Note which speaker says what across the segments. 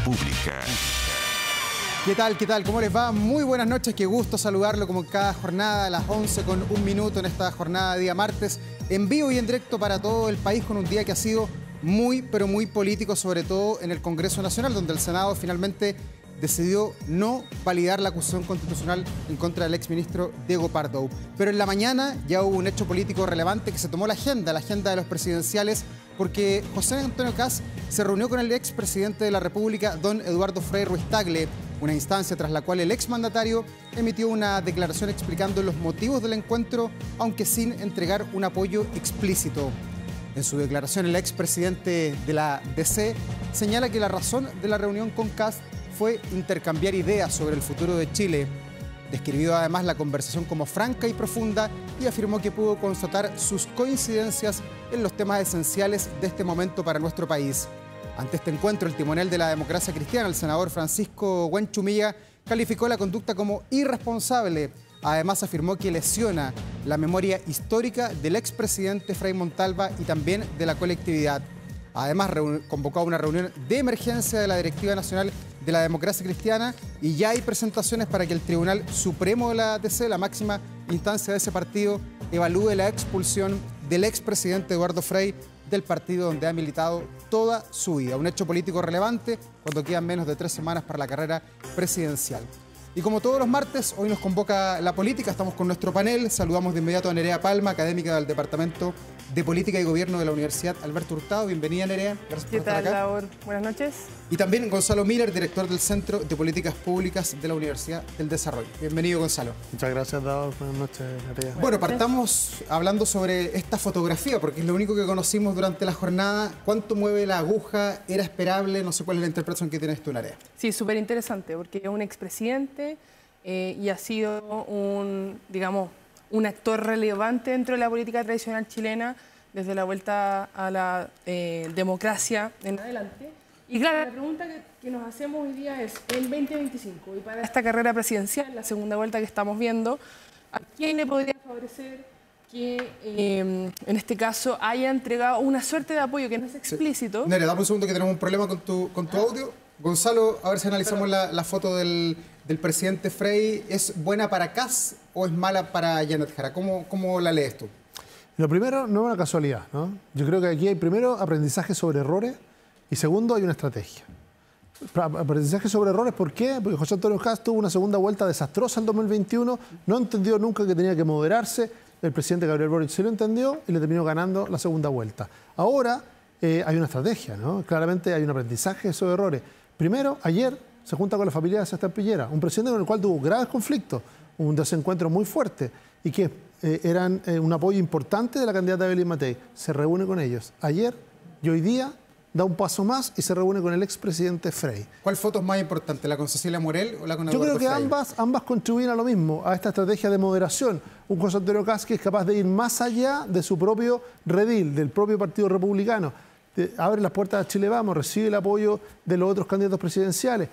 Speaker 1: pública.
Speaker 2: ¿Qué tal? ¿Qué tal? ¿Cómo les va? Muy buenas noches, qué gusto saludarlo como cada jornada a las 11:01 en esta jornada de día martes, en vivo y en directo para todo el país, con un día que ha sido muy, pero muy político, sobre todo en el Congreso Nacional, donde el Senado finalmente decidió no validar la acusación constitucional en contra del exministro Diego Pardo. Pero en la mañana ya hubo un hecho político relevante que se tomó la agenda de los presidenciales, porque José Antonio Kast se reunió con el expresidente de la República, don Eduardo Frei Ruiz-Tagle, una instancia tras la cual el exmandatario emitió una declaración explicando los motivos del encuentro, aunque sin entregar un apoyo explícito. En su declaración, el expresidente de la DC señala que la razón de la reunión con Kast fue intercambiar ideas sobre el futuro de Chile. Describió además la conversación como franca y profunda y afirmó que pudo constatar sus coincidencias en los temas esenciales de este momento para nuestro país. Ante este encuentro, el timonel de la democracia cristiana, el senador Francisco Huenchumilla, calificó la conducta como irresponsable. Además, afirmó que lesiona la memoria histórica del expresidente Frei Montalva y también de la colectividad. Además, convocó a una reunión de emergencia de la Directiva Nacional de la Democracia Cristiana y ya hay presentaciones para que el Tribunal Supremo de la DC, la máxima instancia de ese partido, evalúe la expulsión del expresidente Eduardo Frei del partido donde ha militado toda su vida. Un hecho político relevante cuando quedan menos de 3 semanas para la carrera presidencial. Y como todos los martes, hoy nos convoca la política, estamos con nuestro panel. Saludamos de inmediato a Nerea Palma, académica del Departamento de Política y Gobierno de la Universidad Alberto Hurtado. Bienvenida, Nerea. Gracias por estar acá.
Speaker 3: ¿Qué tal, Laura? Buenas noches.
Speaker 2: Y también Gonzalo Miller, director del Centro de Políticas Públicas de la Universidad del Desarrollo. Bienvenido, Gonzalo.
Speaker 4: Muchas gracias, David. Buenas noches, Nerea.
Speaker 2: Bueno, partamos hablando sobre esta fotografía, porque es lo único que conocimos durante la jornada. ¿Cuánto mueve la aguja? ¿Era esperable? No sé cuál es la interpretación que tienes tú, Nerea.
Speaker 3: Sí, súper interesante, porque es un expresidente y ha sido un actor relevante dentro de la política tradicional chilena desde la vuelta a la democracia en adelante. Y claro, la pregunta que nos hacemos hoy día es, en 2025, y para esta carrera presidencial, la segunda vuelta que estamos viendo, ¿a quién le podría favorecer que en este caso haya entregado una suerte de apoyo que no es explícito?
Speaker 2: Sí. Nerea, dame un segundo que tenemos un problema con tu audio. Gonzalo, a ver si analizamos la foto del presidente Frei. ¿Es buena para Kast o es mala para Janet Jara? ¿Cómo la lees tú?
Speaker 4: Lo primero, no es una casualidad, ¿no? Yo creo que aquí hay primero aprendizaje sobre errores y segundo hay una estrategia. Aprendizaje sobre errores, ¿por qué? Porque José Antonio Kast tuvo una segunda vuelta desastrosa en 2021, no entendió nunca que tenía que moderarse, el presidente Gabriel Boric sí lo entendió y le terminó ganando la segunda vuelta. Ahora hay una estrategia, ¿no? Claramente hay un aprendizaje sobre errores. Primero, ayer se junta con la familia de Sebastián Piñera, un presidente con el cual tuvo graves conflictos, un desencuentro muy fuerte y que eran un apoyo importante de la candidata Evelyn Matei. Se reúne con ellos ayer y hoy día da un paso más y se reúne con el expresidente Frei.
Speaker 2: ¿Cuál foto es más importante, la con Cecilia Morel o la con Eduardo
Speaker 4: Frei? Yo creo que ambas contribuyen a lo mismo, a esta estrategia de moderación. Un José Antonio Kast que es capaz de ir más allá de su propio redil, del propio Partido Republicano. Abre las puertas a Chile Vamos, recibe el apoyo de los otros candidatos presidenciales.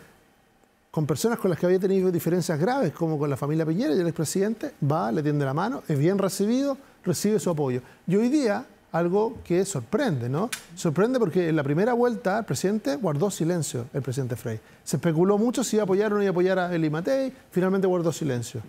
Speaker 4: Con personas con las que había tenido diferencias graves, como con la familia Piñera y el expresidente, va, le tiende la mano, es bien recibido, recibe su apoyo. Y hoy día, algo que sorprende, ¿no? Sorprende porque en la primera vuelta el presidente guardó silencio, el presidente Frei. Se especuló mucho si iba a apoyar o no iba a apoyar a Evelyn Matei, finalmente guardó silencio.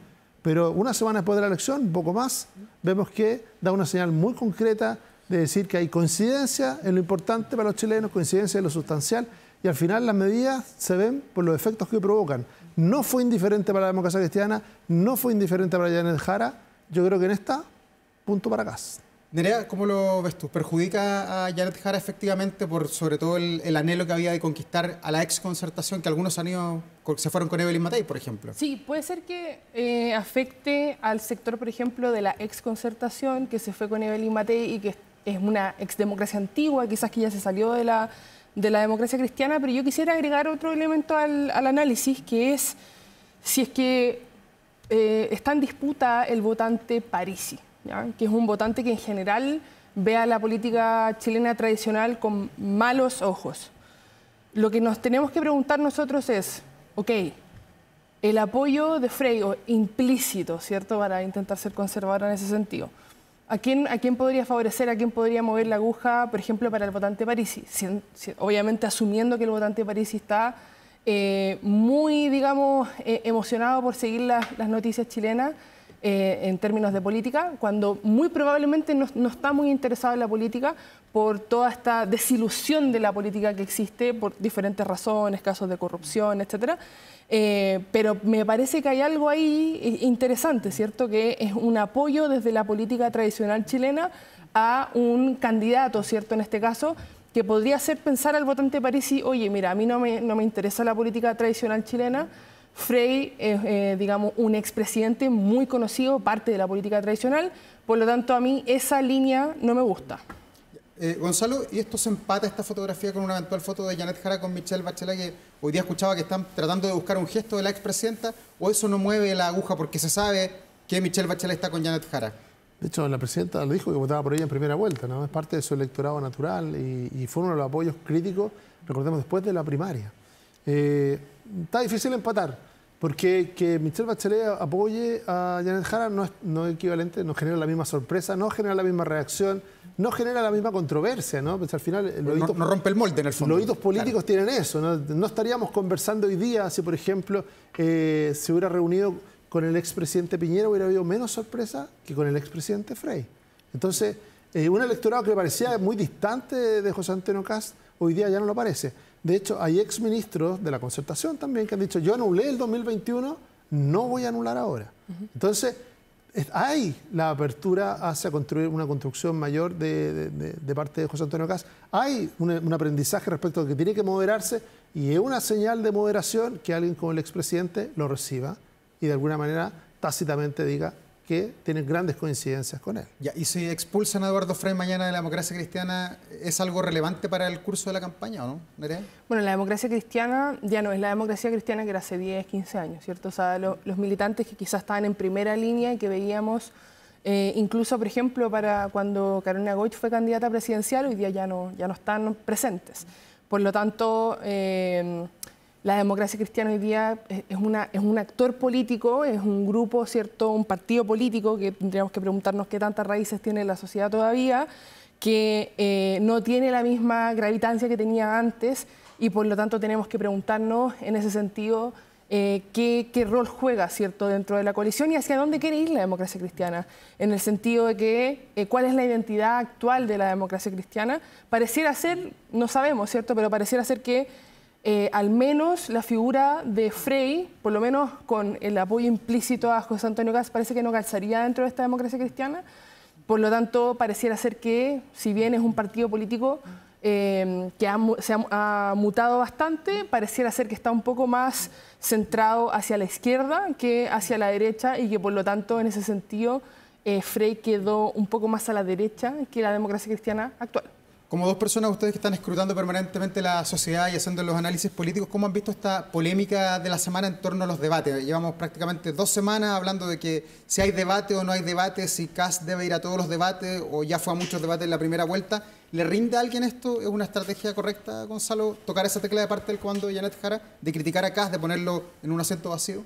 Speaker 4: Pero una semana después de la elección, un poco más, vemos que da una señal muy concreta de decir que hay coincidencia en lo importante para los chilenos, coincidencia en lo sustancial, y al final las medidas se ven por los efectos que provocan. No fue indiferente para la democracia cristiana, no fue indiferente para Janet Jara. Yo creo que en esta, punto para Kast.
Speaker 2: Nerea, ¿cómo lo ves tú? ¿Perjudica a Janet Jara efectivamente por sobre todo el anhelo que había de conquistar a la exconcertación, que algunos se fueron con Evelyn Matei, por ejemplo?
Speaker 3: Sí, puede ser que afecte al sector, por ejemplo, de la exconcertación, que se fue con Evelyn Matei y que es una exdemocracia antigua, quizás que ya se salió de la democracia cristiana, pero yo quisiera agregar otro elemento al análisis, que es si es que está en disputa el votante Parisi, ¿ya? Que es un votante que en general ve a la política chilena tradicional con malos ojos. Lo que nos tenemos que preguntar nosotros es, ok, el apoyo de Frei, o implícito, ¿cierto?, para intentar ser conservador en ese sentido, ¿A quién podría favorecer, a quién podría mover la aguja, por ejemplo, para el votante Parisi? Obviamente asumiendo que el votante Parisi está muy, digamos, emocionado por seguir las noticias chilenas en términos de política, cuando muy probablemente no está muy interesado en la política por toda esta desilusión de la política que existe por diferentes razones, casos de corrupción, etcétera. Pero me parece que hay algo ahí interesante, ¿cierto? Que es un apoyo desde la política tradicional chilena a un candidato, ¿cierto? En este caso, que podría hacer pensar al votante Parisi, oye, mira, a mí no me interesa la política tradicional chilena. Frey es, digamos, un expresidente muy conocido, parte de la política tradicional, por lo tanto, a mí esa línea no me gusta.
Speaker 2: Gonzalo, ¿y esto se empata esta fotografía con una eventual foto de Janet Jara con Michelle Bachelet, que hoy día escuchaba que están tratando de buscar un gesto de la expresidenta, o eso no mueve la aguja porque se sabe que Michelle Bachelet está con Janet Jara?
Speaker 4: De hecho, la presidenta lo dijo que votaba por ella en primera vuelta, ¿no? Es parte de su electorado natural y fue uno de los apoyos críticos, recordemos, después de la primaria. Está difícil empatar, porque que Michelle Bachelet apoye a Janet Jara no es equivalente, no genera la misma sorpresa, no genera la misma reacción, no genera la misma controversia, ¿no? Pues al final
Speaker 2: no rompe el molde en el fondo.
Speaker 4: Los hitos políticos tienen eso, ¿no? No estaríamos conversando hoy día si, por ejemplo, se hubiera reunido con el expresidente Piñera, hubiera habido menos sorpresa que con el expresidente Frey. Entonces, un electorado que parecía muy distante de José Antonio Kast, hoy día ya no lo parece. De hecho, hay exministros de la Concertación también que han dicho, yo anulé el 2021, no voy a anular ahora. Entonces, hay la apertura hacia construir una construcción mayor de parte de José Antonio Kast. Hay un aprendizaje respecto a que tiene que moderarse y es una señal de moderación que alguien como el expresidente lo reciba y de alguna manera tácitamente diga que tienen grandes coincidencias con él.
Speaker 2: Ya, y si expulsan a Eduardo Frey mañana de la Democracia Cristiana, ¿es algo relevante para el curso de la campaña o no, Nerea?
Speaker 3: Bueno, la Democracia Cristiana ya no es la Democracia Cristiana que era hace 10, 15 años, ¿cierto? O sea, los militantes que quizás estaban en primera línea y que veíamos, incluso, por ejemplo, para cuando Carolina Goich fue candidata presidencial, hoy día ya no están presentes. Por lo tanto, la Democracia Cristiana hoy día es un actor político, es un grupo, ¿cierto? Un partido político que tendríamos que preguntarnos qué tantas raíces tiene la sociedad todavía, que no tiene la misma gravitancia que tenía antes y por lo tanto tenemos que preguntarnos en ese sentido qué rol juega, ¿cierto? Dentro de la coalición y hacia dónde quiere ir la Democracia Cristiana, en el sentido de que cuál es la identidad actual de la Democracia Cristiana. Pareciera ser, no sabemos, ¿cierto? Pero pareciera ser que al menos la figura de Frey, por lo menos con el apoyo implícito a José Antonio Kast, parece que no calzaría dentro de esta Democracia Cristiana. Por lo tanto, pareciera ser que, si bien es un partido político que se ha mutado bastante, pareciera ser que está un poco más centrado hacia la izquierda que hacia la derecha y que, por lo tanto, en ese sentido, Frey quedó un poco más a la derecha que la Democracia Cristiana actual.
Speaker 2: Como dos personas, ustedes que están escrutando permanentemente la sociedad y haciendo los análisis políticos, ¿cómo han visto esta polémica de la semana en torno a los debates? Llevamos prácticamente 2 semanas hablando de que si hay debate o no hay debate, si Kast debe ir a todos los debates o ya fue a muchos debates en la primera vuelta. ¿Le rinde a alguien esto? ¿Es una estrategia correcta, Gonzalo, tocar esa tecla de parte del comando de Janet Jara, de criticar a Kast, de ponerlo en un asiento vacío?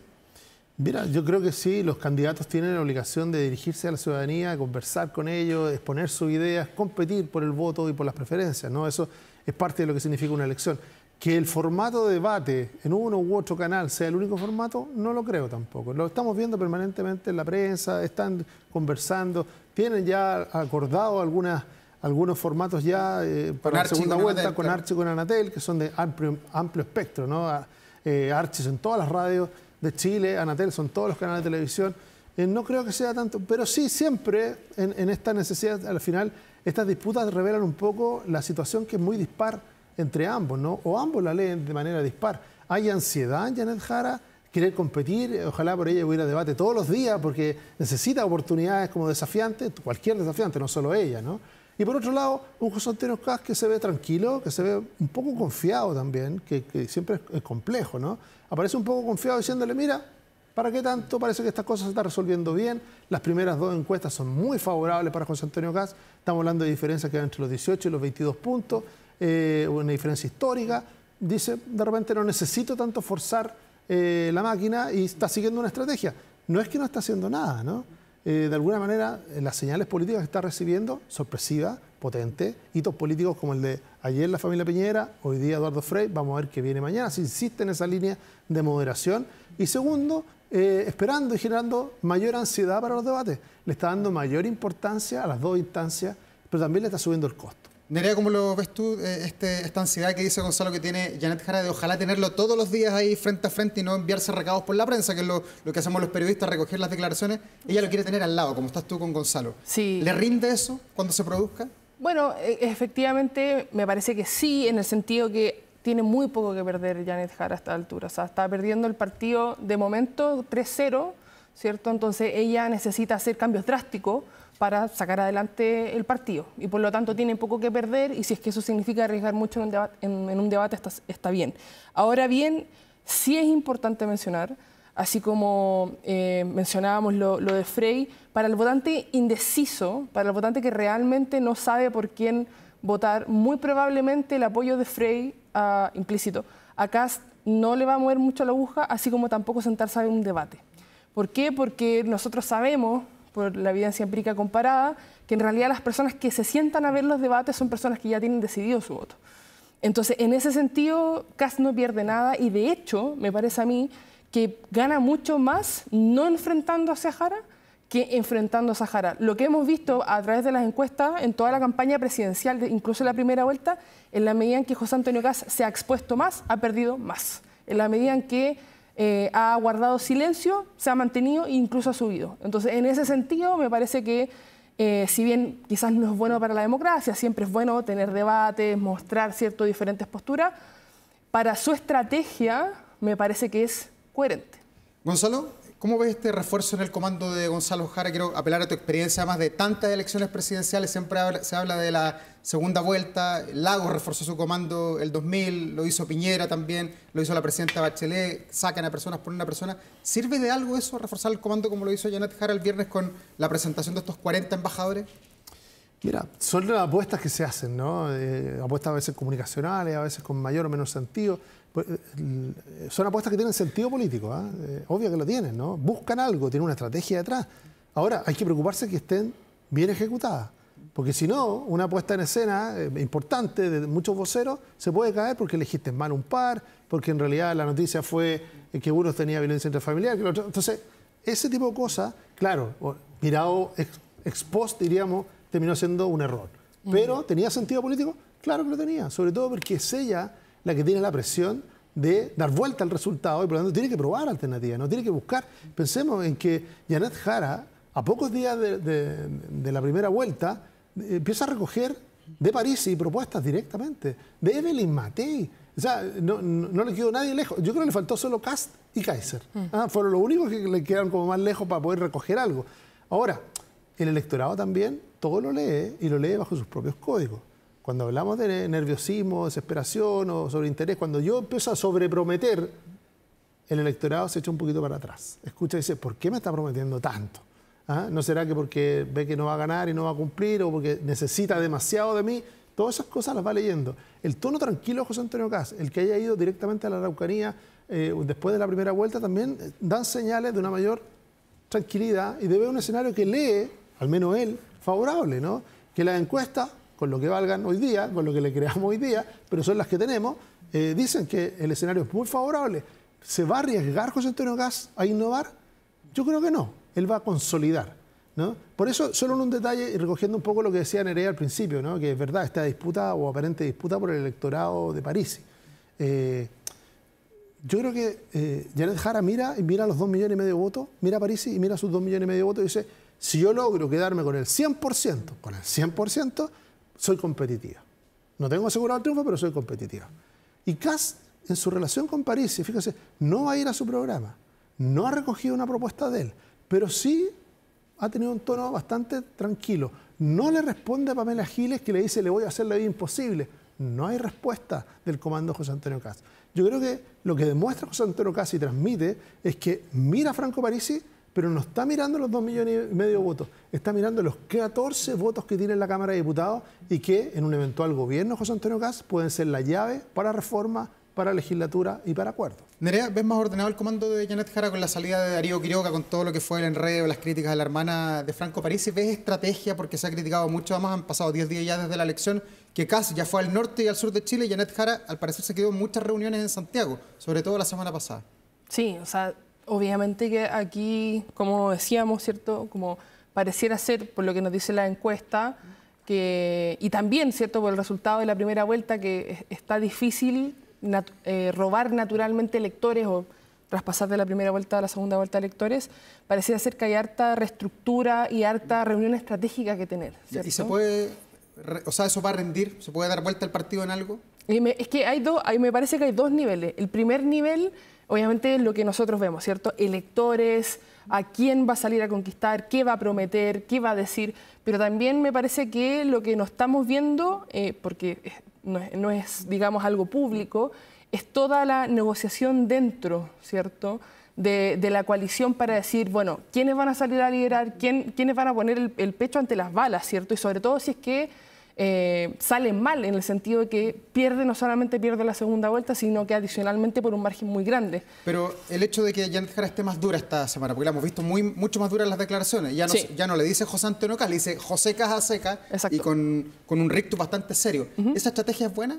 Speaker 4: Mira, yo creo que sí, los candidatos tienen la obligación de dirigirse a la ciudadanía, conversar con ellos, exponer sus ideas, competir por el voto y por las preferencias, ¿no? Eso es parte de lo que significa una elección. Que el formato de debate en uno u otro canal sea el único formato, no lo creo tampoco. Lo estamos viendo permanentemente en la prensa, están conversando, tienen ya acordado algunos formatos ya para la segunda vuelta con Archi y con Anatel, que son de amplio espectro, ¿no? Archi en todas las radios de Chile, Anatel son todos los canales de televisión. No creo que sea tanto, pero sí siempre en esta necesidad, al final, estas disputas revelan un poco la situación que es muy dispar entre ambos, ¿no? O ambos la leen de manera dispar. Hay ansiedad en Janet Jara, querer competir, ojalá por ella hubiera debate todos los días, porque necesita oportunidades como desafiantes, cualquier desafiante, no solo ella, ¿no? Y por otro lado, un José Antonio Kast que se ve tranquilo, que se ve un poco confiado también, que siempre es complejo, ¿no? Aparece un poco confiado diciéndole, mira, ¿para qué tanto? Parece que estas cosas se están resolviendo bien. Las primeras 2 encuestas son muy favorables para José Antonio Kast. Estamos hablando de diferencias que van entre los 18 y los 22 puntos, una diferencia histórica. Dice, de repente no necesito tanto forzar la máquina y está siguiendo una estrategia. No es que no está haciendo nada, ¿no? de alguna manera, las señales políticas que está recibiendo, sorpresivas, potentes, hitos políticos como el de ayer la familia Piñera, hoy día Eduardo Frei, vamos a ver qué viene mañana, si insiste en esa línea de moderación. Y segundo, esperando y generando mayor ansiedad para los debates. Le está dando mayor importancia a las dos instancias, pero también le está subiendo el costo.
Speaker 2: Nerea, ¿cómo lo ves tú, esta ansiedad que dice Gonzalo que tiene Janet Jara de ojalá tenerlo todos los días ahí frente a frente y no enviarse recados por la prensa, que es lo que hacemos los periodistas, recoger las declaraciones? Ella lo quiere tener al lado, como estás tú con Gonzalo.
Speaker 3: Sí.
Speaker 2: ¿Le rinde eso cuando se produzca?
Speaker 3: Bueno, efectivamente me parece que sí, en el sentido que tiene muy poco que perder Janet Jara a esta altura. O sea, está perdiendo el partido de momento 3-0, ¿cierto? Entonces ella necesita hacer cambios drásticos para sacar adelante el partido. Y por lo tanto tiene poco que perder, y si es que eso significa arriesgar mucho en un debate, está bien. Ahora bien, sí es importante mencionar, así como mencionábamos lo de Frei, para el votante indeciso, para el votante que realmente no sabe por quién votar, muy probablemente el apoyo de Frei implícito a Kast no le va a mover mucho la aguja, así como tampoco sentarse a un debate. ¿Por qué? Porque nosotros sabemos, por la evidencia empírica comparada, que en realidad las personas que se sientan a ver los debates son personas que ya tienen decidido su voto. Entonces, en ese sentido, Kast no pierde nada, y de hecho, me parece a mí que gana mucho más no enfrentando a Jara que enfrentando a Jara. Lo que hemos visto a través de las encuestas en toda la campaña presidencial, incluso en la primera vuelta, en la medida en que José Antonio Kast se ha expuesto más, ha perdido más. En la medida en que ha guardado silencio, se ha mantenido e incluso ha subido. Entonces, en ese sentido, me parece que si bien quizás no es bueno para la democracia, siempre es bueno tener debates, mostrar ciertas diferentes posturas, para su estrategia me parece que es coherente.
Speaker 2: Gonzalo, ¿cómo ves este refuerzo en el comando de Gonzalo Jara? Quiero apelar a tu experiencia, además de tantas elecciones presidenciales, siempre se habla de la segunda vuelta. Lagos reforzó su comando el 2000, lo hizo Piñera también, lo hizo la presidenta Bachelet, sacan a personas por una persona. ¿Sirve de algo eso, reforzar el comando como lo hizo Janet Jara el viernes con la presentación de estos 40 embajadores?
Speaker 4: Mira, son las apuestas que se hacen, ¿no? Apuestas a veces comunicacionales, a veces con mayor o menor sentido. Son apuestas que tienen sentido político, obvio que lo tienen, ¿no? Buscan algo, tienen una estrategia detrás. Ahora, hay que preocuparse que estén bien ejecutadas, porque si no, una puesta en escena importante de muchos voceros se puede caer porque elegiste mal un par, porque en realidad la noticia fue que uno tenía violencia intrafamiliar, que el otro. Entonces, ese tipo de cosas, claro, mirado ex post, diríamos, terminó siendo un error. Pero, ¿tenía sentido político? Claro que lo tenía, sobre todo porque es ella la que tiene la presión de dar vuelta al resultado y por lo tanto tiene que probar alternativas, no tiene que buscar. Pensemos en que Janet Jara, a pocos días de la primera vuelta, empieza a recoger de París y propuestas directamente, de Evelyn Matei. O sea, no le quedó nadie lejos. Yo creo que le faltó solo Kast y Kaiser. Fueron los únicos que le quedaron como más lejos para poder recoger algo. Ahora, el electorado también todo lo lee y lo lee bajo sus propios códigos. Cuando hablamos de nerviosismo, desesperación o sobreinterés, cuando yo empiezo a sobreprometer, el electorado se echa un poquito para atrás. Escucha y dice, ¿por qué me está prometiendo tanto? ¿No será que porque ve que no va a ganar y no va a cumplir o porque necesita demasiado de mí? Todas esas cosas las va leyendo. El tono tranquilo de José Antonio Kast, el que haya ido directamente a la Araucanía después de la primera vuelta, también dan señales de una mayor tranquilidad y de ver un escenario que lee, al menos él, favorable, ¿no? Que las encuestas, con lo que valgan hoy día, con lo que le creamos hoy día, pero son las que tenemos, dicen que el escenario es muy favorable. ¿Se va a arriesgar José Antonio Kast a innovar? Yo creo que no. Él va a consolidar, ¿no? Por eso, solo en un detalle, y recogiendo un poco lo que decía Nerea al principio, ¿no? Que es verdad, esta disputa o aparente disputa por el electorado de París. Yo creo que Janet Jara mira los 2,5 millones de votos, mira a París y mira sus 2,5 millones de votos y dice, si yo logro quedarme con el 100%, soy competitiva. No tengo asegurado el triunfo, pero soy competitiva. Y Kast, en su relación con París, fíjese, no va a ir a su programa, no ha recogido una propuesta de él, pero sí ha tenido un tono bastante tranquilo. No le responde a Pamela Giles que le dice, le voy a hacer la vida imposible. No hay respuesta del comando José Antonio Kast. Yo creo que lo que demuestra José Antonio Kast y transmite es que mira a Franco Parisi, pero no está mirando los 2,5 millones de votos, está mirando los 14 votos que tiene en la Cámara de Diputados y que en un eventual gobierno José Antonio Kast pueden ser la llave para reforma para legislatura y para acuerdo.
Speaker 2: Nerea, ¿ves más ordenado el comando de Janet Jara con la salida de Darío Quiroga, con todo lo que fue el enredo, las críticas a la hermana de Franco Parisi? ¿Ves estrategia? Porque se ha criticado mucho, además han pasado 10 días ya desde la elección, que Kast ya fue al norte y al sur de Chile, y Janet Jara al parecer se quedó en muchas reuniones en Santiago, sobre todo la semana pasada.
Speaker 3: Sí, o sea, obviamente que aquí, como decíamos, ¿cierto? Como pareciera ser, por lo que nos dice la encuesta, y también, ¿cierto?, por el resultado de la primera vuelta, que está difícil robar naturalmente electores o traspasar de la primera vuelta a la segunda vuelta de electores, pareciera ser que hay harta reestructura y harta reunión estratégica que tener, ¿cierto?
Speaker 2: ¿Y se puede, o sea, eso va a rendir? ¿Se puede dar vuelta el partido en algo?
Speaker 3: Es que me parece que hay dos niveles. El primer nivel, obviamente, es lo que nosotros vemos, ¿cierto? Electores, a quién va a salir a conquistar, qué va a prometer, qué va a decir, pero también me parece que lo que nos estamos viendo, porque no es, digamos, algo público, es toda la negociación dentro, ¿cierto?, de la coalición para decir, bueno, quiénes van a salir a liderar, quiénes van a poner el pecho ante las balas, ¿cierto? Y sobre todo si es que salen mal, en el sentido de que no solamente pierde la segunda vuelta, sino que adicionalmente por un margen muy grande.
Speaker 2: Pero el hecho de que Janet Jara esté más dura esta semana, porque la hemos visto mucho más dura en las declaraciones, ya no le dice José Antonio Kast, le dice José Cajaseca, y con un rictus bastante serio. ¿Esa estrategia es buena?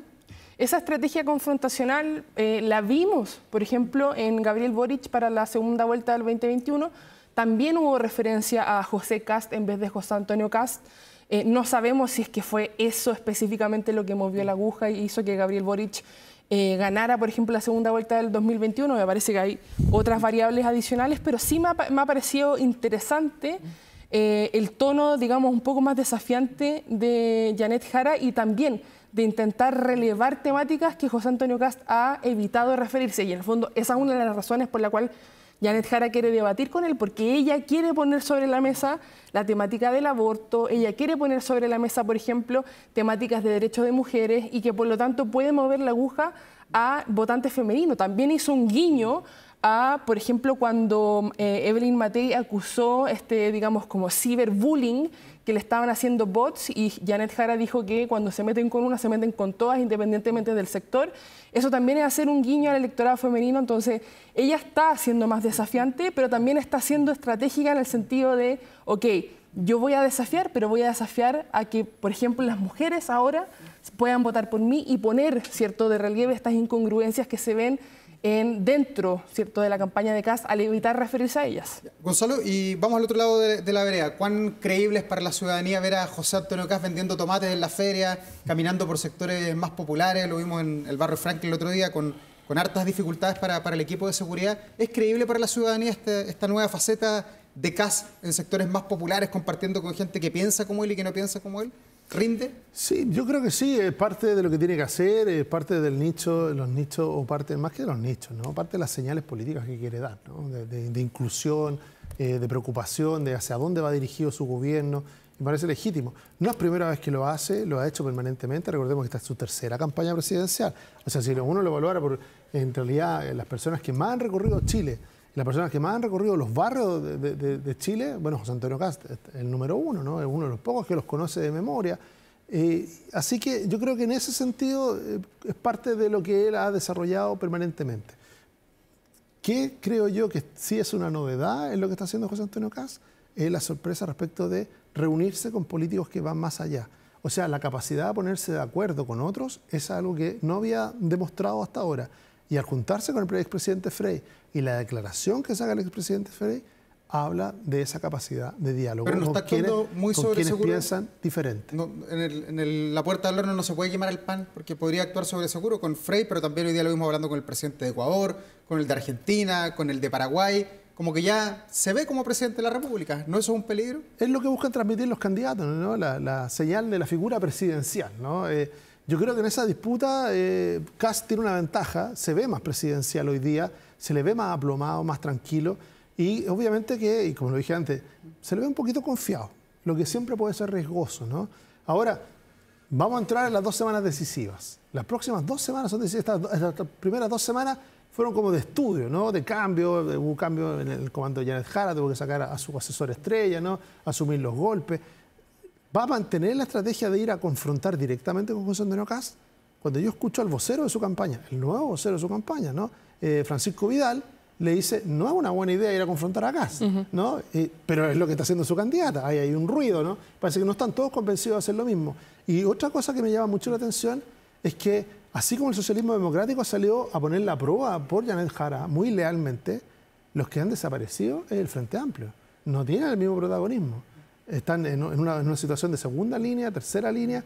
Speaker 3: Esa estrategia confrontacional la vimos, por ejemplo, en Gabriel Boric para la segunda vuelta del 2021. También hubo referencia a José Kast en vez de José Antonio Kast. No sabemos si es que fue eso específicamente lo que movió la aguja y hizo que Gabriel Boric ganara, por ejemplo, la segunda vuelta del 2021. Me parece que hay otras variables adicionales, pero sí me ha parecido interesante el tono, digamos, un poco más desafiante de Janet Jara y también de intentar relevar temáticas que José Antonio Kast ha evitado referirse. Y en el fondo esa es una de las razones por la cual Janet Jara quiere debatir con él, porque ella quiere poner sobre la mesa la temática del aborto, ella quiere poner sobre la mesa, por ejemplo, temáticas de derechos de mujeres y que por lo tanto puede mover la aguja a votantes femeninos. También hizo un guiño a, por ejemplo, cuando Evelyn Matei acusó, digamos, como ciberbullying, que le estaban haciendo bots, y Janet Jara dijo que cuando se meten con una, se meten con todas, independientemente del sector. Eso también es hacer un guiño al electorado femenino. Entonces, ella está siendo más desafiante, pero también está siendo estratégica en el sentido de, ok, yo voy a desafiar, pero voy a desafiar a que, por ejemplo, las mujeres ahora puedan votar por mí y poner, ¿cierto?, de relieve estas incongruencias que se ven dentro, ¿cierto?, de la campaña de Kast al evitar referirse a ellas.
Speaker 2: Gonzalo, y vamos al otro lado de la vereda. ¿Cuán creíble es para la ciudadanía ver a José Antonio Kast vendiendo tomates en la feria, caminando por sectores más populares? Lo vimos en el barrio Franklin el otro día con hartas dificultades para el equipo de seguridad. ¿Es creíble para la ciudadanía esta nueva faceta de Kast en sectores más populares, compartiendo con gente que piensa como él y que no piensa como él? ¿Rinde?
Speaker 4: Sí, yo creo que sí, es parte de lo que tiene que hacer, es parte del nicho, los nichos, o parte, más que de los nichos, ¿no?, parte de las señales políticas que quiere dar, ¿no?, de inclusión, de preocupación, de hacia dónde va dirigido su gobierno. Me parece legítimo. No es primera vez que lo hace, lo ha hecho permanentemente. Recordemos que esta es su tercera campaña presidencial. O sea, si uno lo evaluara por, en realidad, las personas que más han recorrido Chile, las personas que más han recorrido los barrios de Chile, bueno, José Antonio Kast es el número uno, ¿no?, es uno de los pocos que los conoce de memoria. Así que yo creo que en ese sentido es parte de lo que él ha desarrollado permanentemente. ¿Qué creo yo que sí es una novedad en lo que está haciendo José Antonio Kast? Es la sorpresa respecto de reunirse con políticos que van más allá. O sea, la capacidad de ponerse de acuerdo con otros es algo que no había demostrado hasta ahora. Y al juntarse con el expresidente Frey y la declaración que saca el expresidente Frey, habla de esa capacidad de diálogo.
Speaker 2: Pero no está actuando muy
Speaker 4: con quienes
Speaker 2: sobreseguro.
Speaker 4: Piensan diferente.
Speaker 2: No, la puerta del horno no se puede quemar el pan, porque podría actuar sobre seguro con Frey, pero también hoy día lo vimos hablando con el presidente de Ecuador, con el de Argentina, con el de Paraguay. Como que ya se ve como presidente de la República. ¿No eso es un peligro?
Speaker 4: Es lo que buscan transmitir los candidatos, ¿no?, la señal de la figura presidencial, ¿no? Yo creo que en esa disputa Kast tiene una ventaja, se ve más presidencial hoy día, se le ve más aplomado, más tranquilo y obviamente que, y como lo dije antes, se le ve un poquito confiado, lo que siempre puede ser riesgoso, ¿no? Ahora, vamos a entrar en las 2 semanas decisivas. Las próximas 2 semanas son decisivas, estas primeras 2 semanas fueron como de estudio, ¿no?, de cambio, hubo un cambio en el comando de Janet Jara, tuvo que sacar a su asesor estrella, ¿no?, asumir los golpes. ¿Va a mantener la estrategia de ir a confrontar directamente con José Antonio Kast? cuando yo escucho al vocero de su campaña, el nuevo vocero de su campaña, ¿no? Francisco Vidal, le dice, no es una buena idea ir a confrontar a Kast, ¿no? Pero es lo que está haciendo su candidata, hay un ruido, ¿no? Parece que no están todos convencidos de hacer lo mismo. Y otra cosa que me llama mucho la atención es que, así como el socialismo democrático salió a poner la prueba por Janet Jara muy lealmente, los que han desaparecido es el Frente Amplio. No tienen el mismo protagonismo. Están en una situación de segunda línea, tercera línea.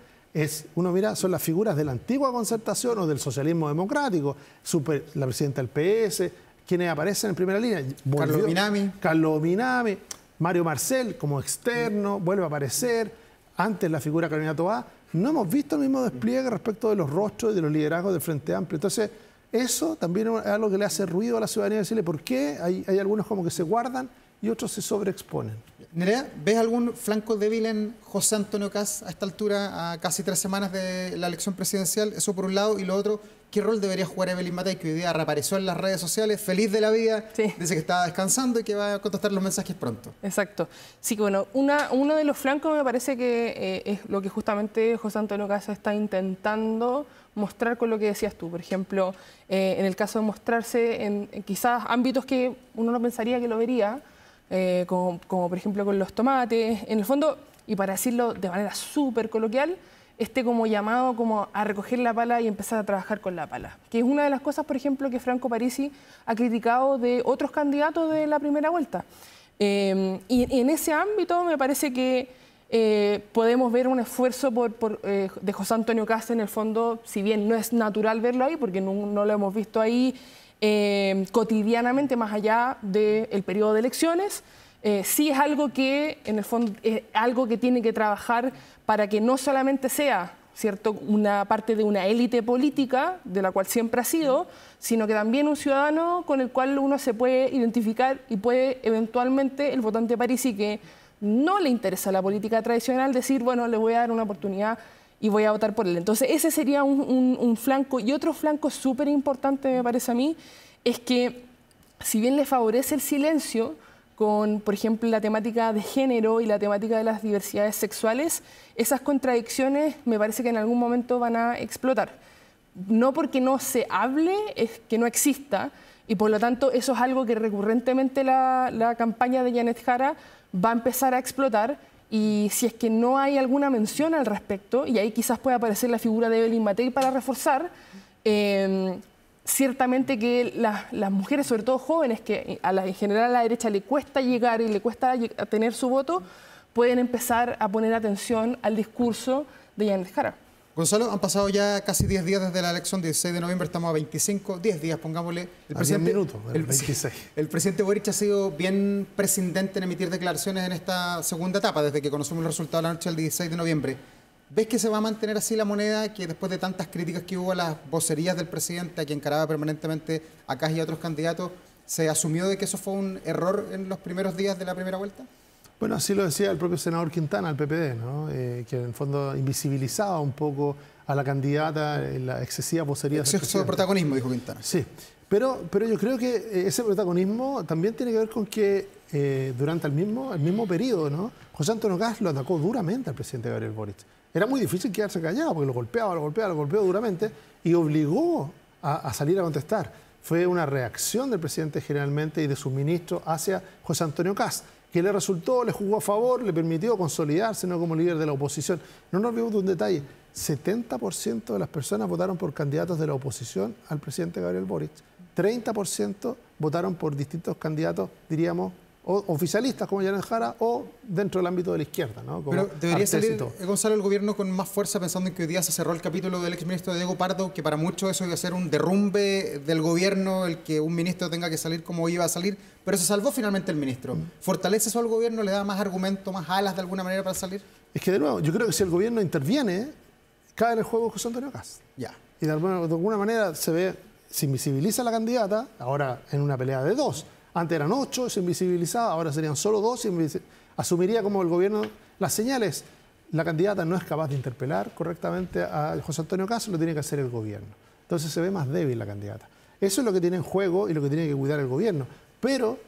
Speaker 4: Uno mira, son las figuras de la antigua concertación o del socialismo democrático, la presidenta del PS, quienes aparecen en primera línea. Carlos Minami, Mario Marcel como externo, vuelve a aparecer. Antes la figura Carolina Toá. No hemos visto el mismo despliegue respecto de los rostros y de los liderazgos del Frente Amplio. Entonces, eso también es algo que le hace ruido a la ciudadanía, decirle por qué hay algunos como que se guardan y otros se sobreexponen.
Speaker 2: Nerea, ¿ves algún flanco débil en José Antonio Kast a esta altura, a casi 3 semanas de la elección presidencial? Eso por un lado. Y lo otro, ¿qué rol debería jugar Evelyn Matei, que hoy día reapareció en las redes sociales, feliz de la vida, dice que está descansando y que va a contestar los mensajes pronto?
Speaker 3: Exacto. Sí, que bueno, uno de los flancos me parece que es lo que justamente José Antonio Kast está intentando mostrar con lo que decías tú. Por ejemplo, en el caso de mostrarse en quizás ámbitos que uno no pensaría que lo vería, como por ejemplo con los tomates, en el fondo, y para decirlo de manera súper coloquial, como llamado como a recoger la pala y empezar a trabajar con la pala. Que es una de las cosas, por ejemplo, que Franco Parisi ha criticado de otros candidatos de la primera vuelta. Y en ese ámbito me parece que podemos ver un esfuerzo de José Antonio Kast en el fondo, si bien no es natural verlo ahí, porque no lo hemos visto ahí cotidianamente más allá del periodo de elecciones, sí es algo que en el fondo es algo que tiene que trabajar para que no solamente sea, ¿cierto?, una parte de una élite política, de la cual siempre ha sido, sino que también un ciudadano con el cual uno se puede identificar y puede eventualmente el votante Parisi que no le interesa la política tradicional decir, bueno, le voy a dar una oportunidad y voy a votar por él. Entonces ese sería un flanco. Y otro flanco súper importante, me parece a mí, es que si bien le favorece el silencio con, por ejemplo, la temática de género y la temática de las diversidades sexuales, esas contradicciones me parece que en algún momento van a explotar. No porque no se hable, es que no exista, y por lo tanto eso es algo que recurrentemente la campaña de Janet Jara va a empezar a explotar. Y si es que no hay alguna mención al respecto, y ahí quizás pueda aparecer la figura de Evelyn Matei para reforzar, ciertamente que las mujeres, sobre todo jóvenes, que en general a la derecha le cuesta llegar y le cuesta tener su voto, pueden empezar a poner atención al discurso de Janet Jara.
Speaker 2: Gonzalo, han pasado ya casi 10 días desde la elección, 16 de noviembre, estamos a 25, 10 días, pongámosle.
Speaker 4: El presidente, 10 minutos, el 26.
Speaker 2: El presidente Boric ha sido bien prescindente en emitir declaraciones en esta segunda etapa, desde que conocimos los resultados la noche del 16 de noviembre. ¿Ves que se va a mantener así la moneda, que después de tantas críticas que hubo a las vocerías del presidente, a quien encaraba permanentemente a Kast y a otros candidatos, se asumió de que eso fue un error en los primeros días de la primera vuelta?
Speaker 4: Bueno, así lo decía el propio senador Quintana, el PPD, ¿no? Que en el fondo invisibilizaba un poco a la candidata en la excesiva vocería.
Speaker 2: Exceso de protagonismo, dijo Quintana.
Speaker 4: Sí, pero yo creo que ese protagonismo también tiene que ver con que durante el mismo periodo, ¿no? José Antonio Kast lo atacó duramente al presidente Gabriel Boric. Era muy difícil quedarse callado porque lo golpeó duramente y obligó a salir a contestar. Fue una reacción del presidente generalmente y de sus ministros hacia José Antonio Kast, que le resultó, le jugó a favor, le permitió consolidarse, ¿no?, como líder de la oposición. No nos olvidemos de un detalle, 70% de las personas votaron por candidatos de la oposición al presidente Gabriel Boric. 30% votaron por distintos candidatos, diríamos, o oficialistas como Janet Jara o dentro del ámbito de la izquierda, ¿no? Como
Speaker 2: pero debería salir, Gonzalo, el gobierno con más fuerza, pensando en que hoy día se cerró el capítulo del exministro Diego Pardo, que para muchos eso iba a ser un derrumbe del gobierno, el que un ministro tenga que salir como iba a salir, pero se salvó finalmente el ministro. ¿Fortalece eso al gobierno? ¿Le da más argumento, más alas de alguna manera para salir?
Speaker 4: Es que de nuevo, yo creo que si el gobierno interviene, cae en el juego José Antonio Kast.
Speaker 2: Ya.
Speaker 4: Y de alguna manera se invisibiliza a la candidata, ahora en una pelea de 2. Antes eran 8, se invisibilizaba, ahora serían solo 2. Asumiría como el gobierno las señales. La candidata no es capaz de interpelar correctamente a José Antonio Kast, lo tiene que hacer el gobierno. Entonces se ve más débil la candidata. Eso es lo que tiene en juego y lo que tiene que cuidar el gobierno. Pero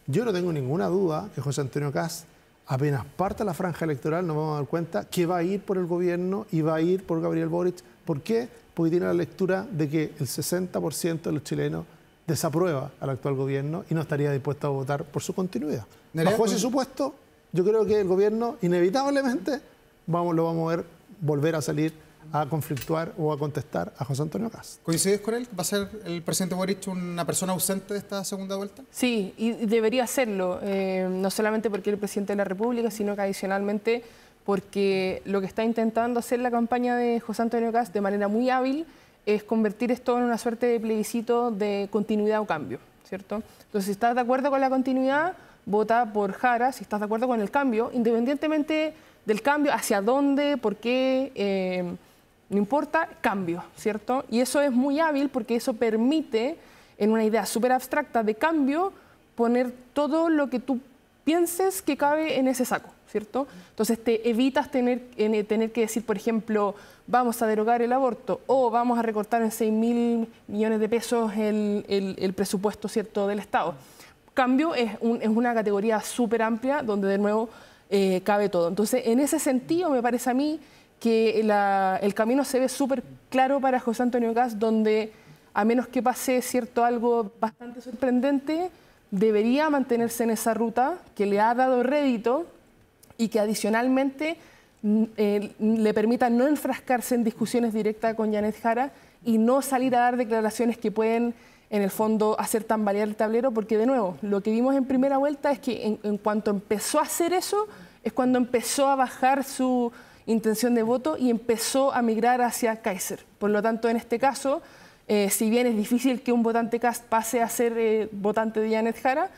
Speaker 4: yo no tengo ninguna duda que José Antonio Kast apenas parta la franja electoral nos vamos a dar cuenta que va a ir por el gobierno y va a ir por Gabriel Boric. ¿Por qué? Porque tiene la lectura de que el 60% de los chilenos desaprueba al actual gobierno y no estaría dispuesto a votar por su continuidad. Bajo ese supuesto, yo creo que el gobierno inevitablemente lo vamos a ver volver a salir a conflictuar o a contestar a José Antonio Kast.
Speaker 2: ¿Coincides con él? ¿Va a ser el presidente Boric una persona ausente de esta segunda vuelta?
Speaker 3: Sí, y debería serlo, no solamente porque es el presidente de la República, sino que adicionalmente porque lo que está intentando hacer la campaña de José Antonio Kast de manera muy hábil es convertir esto en una suerte de plebiscito de continuidad o cambio, ¿cierto? Entonces, si estás de acuerdo con la continuidad, vota por Jara. Si estás de acuerdo con el cambio, independientemente del cambio, hacia dónde, por qué, no importa, cambio, ¿cierto? Y eso es muy hábil porque eso permite, en una idea súper abstracta de cambio, poner todo lo que tú pienses que cabe en ese saco, ¿cierto? Entonces te evitas tener que decir, por ejemplo, vamos a derogar el aborto o vamos a recortar en 6.000 millones de pesos el presupuesto, ¿cierto?, del Estado. Cambio es una categoría súper amplia donde de nuevo cabe todo. Entonces, en ese sentido, me parece a mí que el camino se ve súper claro para José Antonio Kast, donde a menos que pase, ¿cierto?, algo bastante sorprendente, debería mantenerse en esa ruta que le ha dado rédito y que adicionalmente le permita no enfrascarse en discusiones directas con Janet Jara y no salir a dar declaraciones que pueden, en el fondo, hacer tambalear el tablero, porque de nuevo, lo que vimos en primera vuelta es que en cuanto empezó a hacer eso, es cuando empezó a bajar su intención de voto y empezó a migrar hacia Kaiser. Por lo tanto, en este caso, si bien es difícil que un votante Kast pase a ser votante de Janet Jara,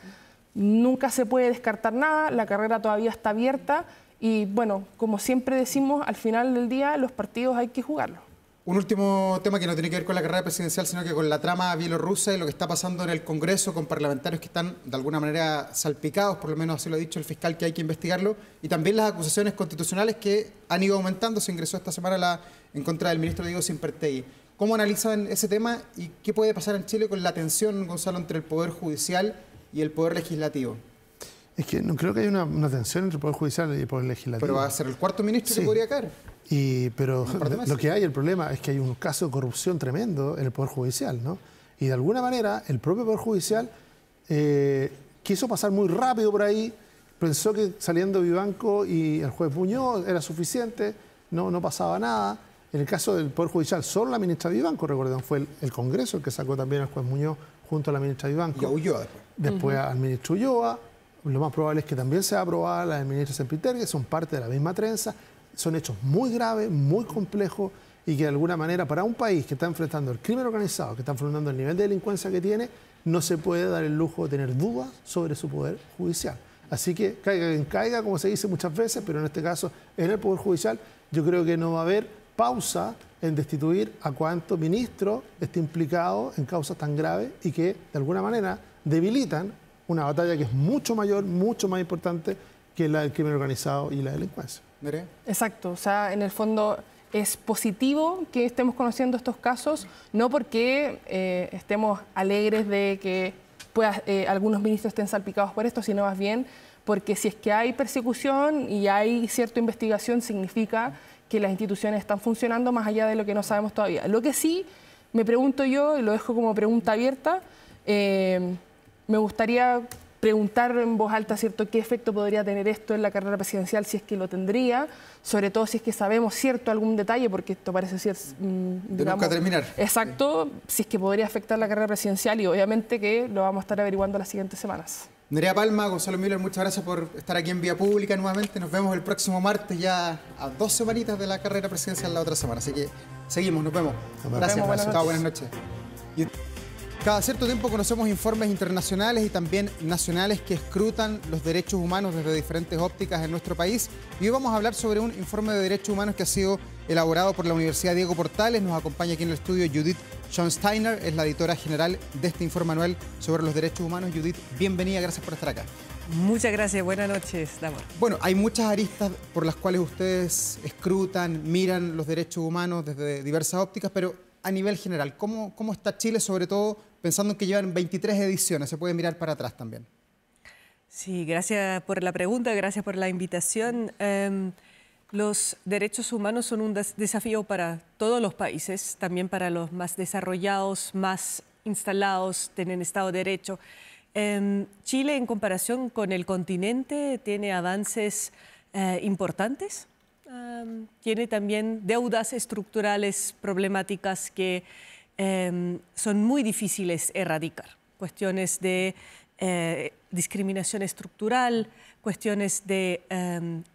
Speaker 3: nunca se puede descartar nada, la carrera todavía está abierta y, bueno, como siempre decimos, al final del día los partidos hay que jugarlos.
Speaker 2: Un último tema que no tiene que ver con la carrera presidencial, sino que con la trama bielorrusa y lo que está pasando en el Congreso con parlamentarios que están de alguna manera salpicados, por lo menos así lo ha dicho el fiscal, que hay que investigarlo, y también las acusaciones constitucionales que han ido aumentando. Se ingresó esta semana en contra del ministro Diego Simpertegui. ¿Cómo analizan ese tema y qué puede pasar en Chile con la tensión, Gonzalo, entre el Poder Judicial y el Poder Legislativo?
Speaker 4: Es que no creo que haya una tensión entre el Poder Judicial y el Poder Legislativo.
Speaker 2: Pero va a ser el cuarto ministro que podría caer.
Speaker 4: Pero lo que hay, el problema es que hay un caso de corrupción tremendo en el Poder Judicial, ¿no? Y de alguna manera el propio Poder Judicial quiso pasar muy rápido por ahí, pensó que saliendo Vivanco y el juez Muñoz era suficiente, no pasaba nada. En el caso del Poder Judicial, solo la ministra Vivanco, recordemos, fue el Congreso el que sacó también al juez Muñoz junto a la ministra Vivanco.
Speaker 2: Y a Ulloa
Speaker 4: después al ministro Ulloa. Lo más probable es que también sea aprobada la del ministro Sempitergue, son parte de la misma trenza. Son hechos muy graves, muy complejos y que de alguna manera para un país que está enfrentando el crimen organizado, que está enfrentando el nivel de delincuencia que tiene, no se puede dar el lujo de tener dudas sobre su poder judicial. Así que caiga quien caiga, como se dice muchas veces, pero en este caso en el Poder Judicial yo creo que no va a haber pausa en destituir a cuanto ministro esté implicado en causas tan graves y que de alguna manera debilitan una batalla que es mucho mayor, mucho más importante que la del crimen organizado y la delincuencia.
Speaker 2: ¿Nerea?
Speaker 3: Exacto, o sea, en el fondo es positivo que estemos conociendo estos casos, no porque estemos alegres de que algunos ministros estén salpicados por esto, sino más bien porque si es que hay persecución y hay cierta investigación, significa que las instituciones están funcionando más allá de lo que no sabemos todavía. Lo que sí me pregunto yo, y lo dejo como pregunta abierta, me gustaría preguntar en voz alta, ¿cierto?, qué efecto podría tener esto en la carrera presidencial, si es que lo tendría, sobre todo si es que sabemos algún detalle, porque esto parece ser,
Speaker 2: de nunca terminar.
Speaker 3: Exacto, si es que podría afectar la carrera presidencial y obviamente que lo vamos a estar averiguando las siguientes semanas.
Speaker 2: Nerea Palma, Gonzalo Müller, muchas gracias por estar aquí en Vía Pública nuevamente. Nos vemos el próximo martes, ya a 2 semanitas de la carrera presidencial la otra semana. Así que seguimos, nos vemos. Gracias, buenas noches. Cada cierto tiempo conocemos informes internacionales y también nacionales que escrutan los derechos humanos desde diferentes ópticas en nuestro país. Y hoy vamos a hablar sobre un informe de derechos humanos que ha sido elaborado por la Universidad Diego Portales. Nos acompaña aquí en el estudio Judith Schonsteiner, es la editora general de este informe anual sobre los derechos humanos. Judith, bienvenida, gracias por estar acá.
Speaker 1: Muchas gracias, buenas noches, Damor.
Speaker 2: Bueno, hay muchas aristas por las cuales ustedes escrutan, miran los derechos humanos desde diversas ópticas, pero a nivel general, ¿cómo está Chile, sobre todo pensando en que llevan 23 ediciones? Se puede mirar para atrás también.
Speaker 1: Sí, gracias por la pregunta, gracias por la invitación. Los derechos humanos son un desafío para todos los países, también para los más desarrollados, más instalados, tienen Estado de Derecho. Chile, en comparación con el continente, tiene avances importantes. Tiene también deudas estructurales problemáticas que son muy difíciles erradicar. Cuestiones de discriminación estructural, cuestiones de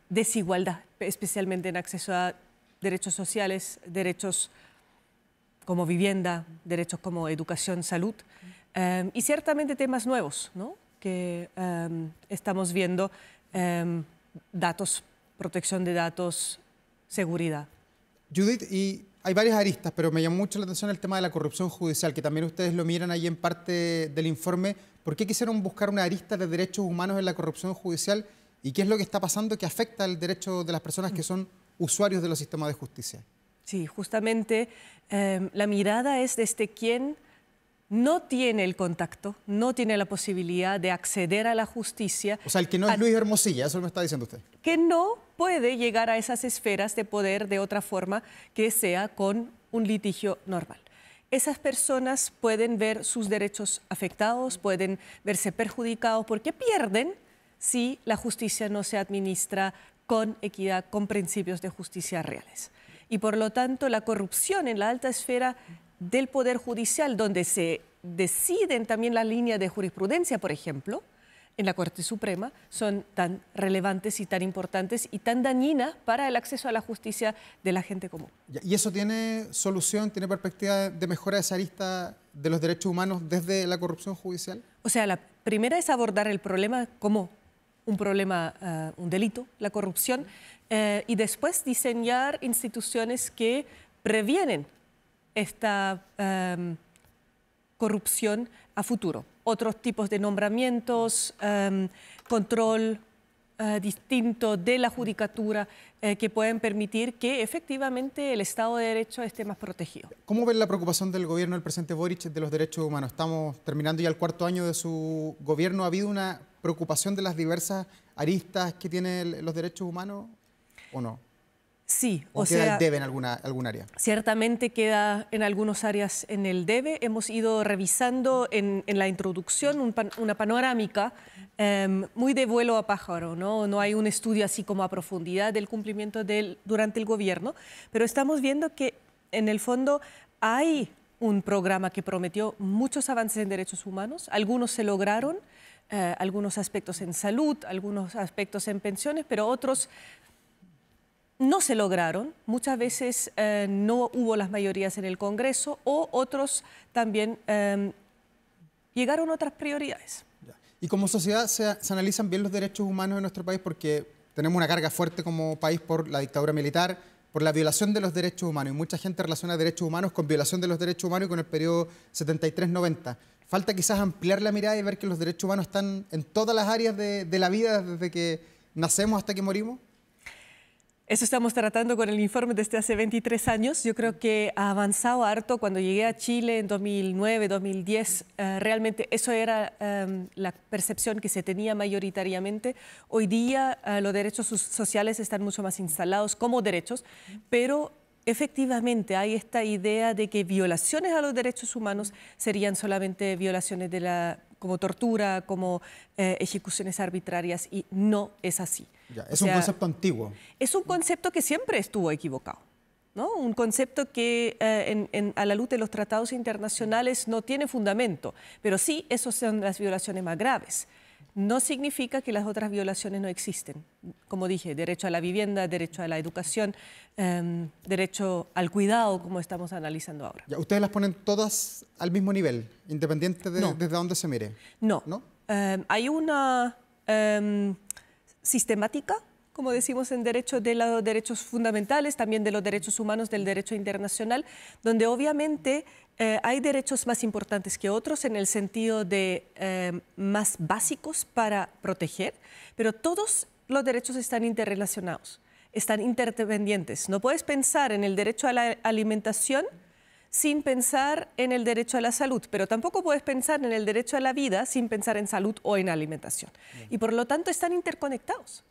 Speaker 1: desigualdad, especialmente en acceso a derechos sociales, derechos como vivienda, derechos como educación, salud, y ciertamente temas nuevos, ¿no? Que estamos viendo, datos, protección de datos, seguridad.
Speaker 2: Judith, y hay varias aristas, pero me llamó mucho la atención el tema de la corrupción judicial, que también ustedes lo miran ahí en parte del informe. ¿Por qué quisieron buscar una arista de derechos humanos en la corrupción judicial? ¿Y qué es lo que está pasando que afecta el derecho de las personas que son usuarios de los sistemas de justicia?
Speaker 1: Sí, justamente la mirada es desde quien no tiene el contacto, no tiene la posibilidad de acceder a la justicia.
Speaker 2: O sea, el que no es Luis Hermosilla, eso me está diciendo usted.
Speaker 1: Que no puede llegar a esas esferas de poder de otra forma que sea con un litigio normal. Esas personas pueden ver sus derechos afectados, pueden verse perjudicados porque pierden si la justicia no se administra con equidad, con principios de justicia reales. Y por lo tanto, la corrupción en la alta esfera del Poder Judicial, donde se deciden también la línea de jurisprudencia, por ejemplo, en la Corte Suprema, son tan relevantes y tan importantes y tan dañinas para el acceso a la justicia de la gente común.
Speaker 2: ¿Y eso tiene solución, tiene perspectiva de mejora de esa arista de los derechos humanos desde la corrupción judicial?
Speaker 1: O sea, la primera es abordar el problema como un problema, un delito, la corrupción, y después diseñar instituciones que previenen esta corrupción a futuro. Otros tipos de nombramientos, control distinto de la judicatura que pueden permitir que efectivamente el Estado de Derecho esté más protegido.
Speaker 2: ¿Cómo ven la preocupación del gobierno del presidente Boric de los derechos humanos? Estamos terminando ya el cuarto año de su gobierno. ¿Ha habido una preocupación de las diversas aristas que tienen los derechos humanos o no?
Speaker 1: Sí,
Speaker 2: o sea, el debe en algún área.
Speaker 1: Ciertamente queda en algunas áreas en el debe. Hemos ido revisando en la introducción una panorámica muy de vuelo a pájaro, ¿no? No hay un estudio así como a profundidad del cumplimiento durante el gobierno, pero estamos viendo que en el fondo hay un programa que prometió muchos avances en derechos humanos, algunos se lograron, algunos aspectos en salud, algunos aspectos en pensiones, pero otros no se lograron, muchas veces no hubo las mayorías en el Congreso o otros también llegaron otras prioridades.
Speaker 2: Y como sociedad se analizan bien los derechos humanos en nuestro país porque tenemos una carga fuerte como país por la dictadura militar, por la violación de los derechos humanos y mucha gente relaciona derechos humanos con violación de los derechos humanos y con el periodo 73-90. Falta quizás ampliar la mirada y ver que los derechos humanos están en todas las áreas de la vida desde que nacemos hasta que morimos.
Speaker 1: Eso estamos tratando con el informe desde hace 23 años. Yo creo que ha avanzado harto. Cuando llegué a Chile en 2009, 2010, realmente eso era la percepción que se tenía mayoritariamente. Hoy día los derechos sociales están mucho más instalados como derechos, pero efectivamente hay esta idea de que violaciones a los derechos humanos serían solamente violaciones como tortura, como ejecuciones arbitrarias, y no es así.
Speaker 2: Ya, es un concepto antiguo.
Speaker 1: Es un concepto que siempre estuvo equivocado, ¿no? Un concepto que a la luz de los tratados internacionales no tiene fundamento, pero sí, esas son las violaciones más graves. No significa que las otras violaciones no existen. Como dije, derecho a la vivienda, derecho a la educación, derecho al cuidado, como estamos analizando ahora.
Speaker 2: Ya, ¿ustedes las ponen todas al mismo nivel, independiente de desde dónde se mire?
Speaker 1: No.
Speaker 2: ¿No?
Speaker 1: Hay una sistemática, como decimos en derecho, de los derechos fundamentales, también de los derechos humanos, del derecho internacional, donde obviamente hay derechos más importantes que otros en el sentido de más básicos para proteger, pero todos los derechos están interrelacionados, están interdependientes. No puedes pensar en el derecho a la alimentación sin pensar en el derecho a la salud, pero tampoco puedes pensar en el derecho a la vida sin pensar en salud o en alimentación. Y por lo tanto están interconectados.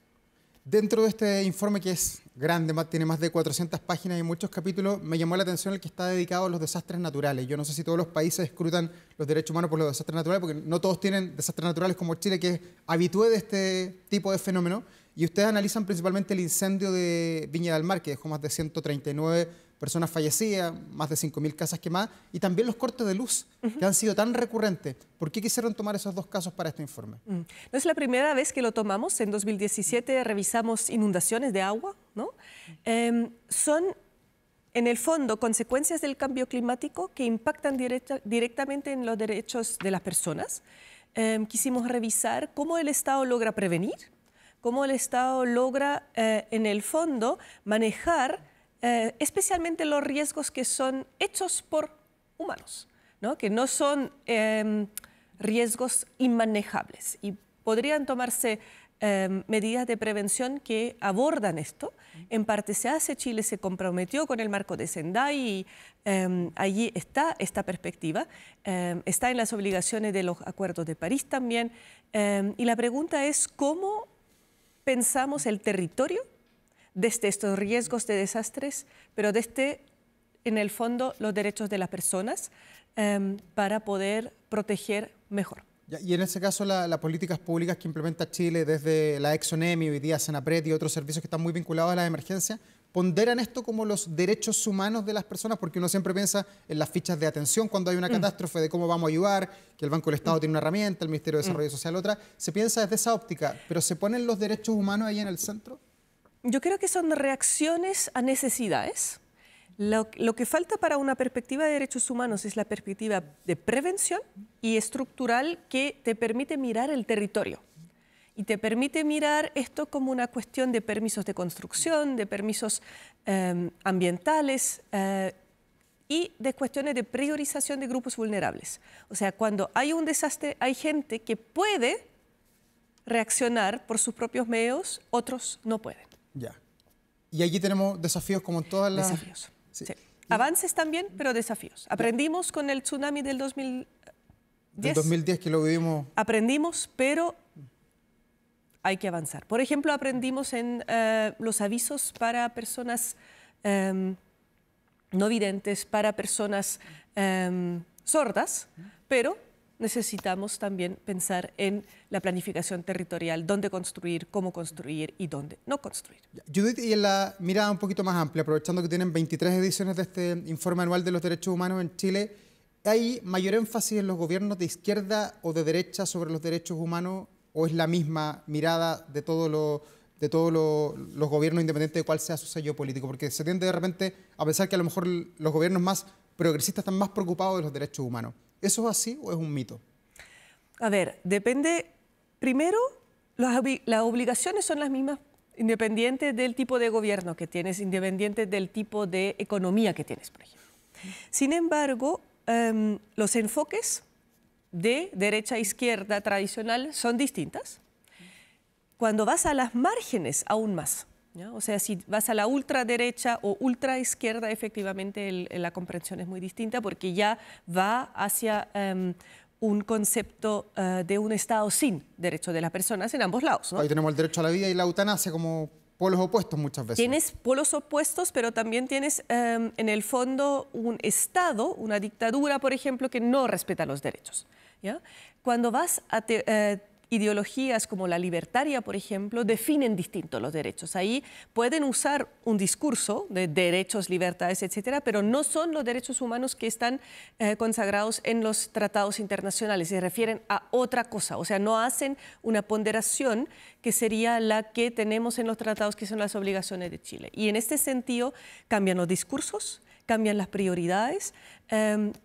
Speaker 2: Dentro de este informe, que es grande, tiene más de 400 páginas y muchos capítulos, me llamó la atención el que está dedicado a los desastres naturales. Yo no sé si todos los países escrutan los derechos humanos por los desastres naturales, porque no todos tienen desastres naturales como Chile, que es habitué de este tipo de fenómeno. Y ustedes analizan principalmente el incendio de Viña del Mar, que dejó más de 139 personas fallecidas, más de 5.000 casas quemadas, y también los cortes de luz, que han sido tan recurrentes. ¿Por qué quisieron tomar esos dos casos para este informe?
Speaker 1: No es la primera vez que lo tomamos. En 2017 revisamos inundaciones de agua, ¿no? Son, en el fondo, consecuencias del cambio climático que impactan directamente en los derechos de las personas. Quisimos revisar cómo el Estado logra prevenir, cómo el Estado logra, en el fondo, manejar especialmente los riesgos que son hechos por humanos, ¿no? Que no son riesgos inmanejables y podrían tomarse medidas de prevención que abordan esto. En parte se hace, Chile se comprometió con el marco de Sendai y allí está esta perspectiva, está en las obligaciones de los acuerdos de París también, y la pregunta es cómo pensamos el territorio desde estos riesgos de desastres, pero desde, en el fondo, los derechos de las personas para poder proteger mejor.
Speaker 2: Y en ese caso, las políticas públicas que implementa Chile desde la Exonemi, hoy día Senapred y otros servicios que están muy vinculados a las emergencias, ponderan esto como los derechos humanos de las personas, porque uno siempre piensa en las fichas de atención cuando hay una catástrofe, de cómo vamos a ayudar, que el Banco del Estado tiene una herramienta, el Ministerio de Desarrollo Social otra. Se piensa desde esa óptica, pero ¿se ponen los derechos humanos ahí en el centro?
Speaker 1: Yo creo que son reacciones a necesidades. Lo que falta para una perspectiva de derechos humanos es la perspectiva de prevención y estructural que te permite mirar el territorio. Y te permite mirar esto como una cuestión de permisos de construcción, de permisos ambientales y de cuestiones de priorización de grupos vulnerables. O sea, cuando hay un desastre, hay gente que puede reaccionar por sus propios medios, otros no pueden.
Speaker 2: Ya. Y allí tenemos desafíos como en todas las...
Speaker 1: Desafíos. Sí. Avances también, pero desafíos. Aprendimos con el tsunami del 2010.
Speaker 2: Del 2010 que lo vivimos.
Speaker 1: Aprendimos, pero hay que avanzar. Por ejemplo, aprendimos en los avisos para personas no videntes, para personas sordas, pero necesitamos también pensar en la planificación territorial, dónde construir, cómo construir y dónde no construir.
Speaker 2: Judith, y en la mirada un poquito más amplia, aprovechando que tienen 23 ediciones de este informe anual de los derechos humanos en Chile, ¿hay mayor énfasis en los gobiernos de izquierda o de derecha sobre los derechos humanos, o es la misma mirada de todos los gobiernos, independiente de cuál sea su sello político? Porque se tiende de repente a pensar que a lo mejor los gobiernos más progresistas están más preocupados de los derechos humanos. ¿Eso es así o es un mito?
Speaker 1: A ver, depende. Primero, las obligaciones son las mismas independientes del tipo de gobierno que tienes, independientes del tipo de economía que tienes, por ejemplo. Sin embargo, los enfoques de derecha a izquierda tradicional son distintas. Cuando vas a las márgenes, aún más, ¿ya? O sea, si vas a la ultraderecha o ultraizquierda, efectivamente la comprensión es muy distinta porque ya va hacia un concepto de un Estado sin derechos de las personas en ambos lados, ¿no?
Speaker 2: Ahí tenemos el derecho a la vida y la eutanasia como polos opuestos muchas veces.
Speaker 1: Tienes polos opuestos, pero también tienes en el fondo un Estado, una dictadura, por ejemplo, que no respeta los derechos, ¿ya? Cuando vas a ideologías como la libertaria, por ejemplo, definen distinto los derechos. Ahí pueden usar un discurso de derechos, libertades, etcétera, pero no son los derechos humanos que están consagrados en los tratados internacionales. Se refieren a otra cosa, o sea, no hacen una ponderación que sería la que tenemos en los tratados, que son las obligaciones de Chile. Y en este sentido cambian los discursos, cambian las prioridades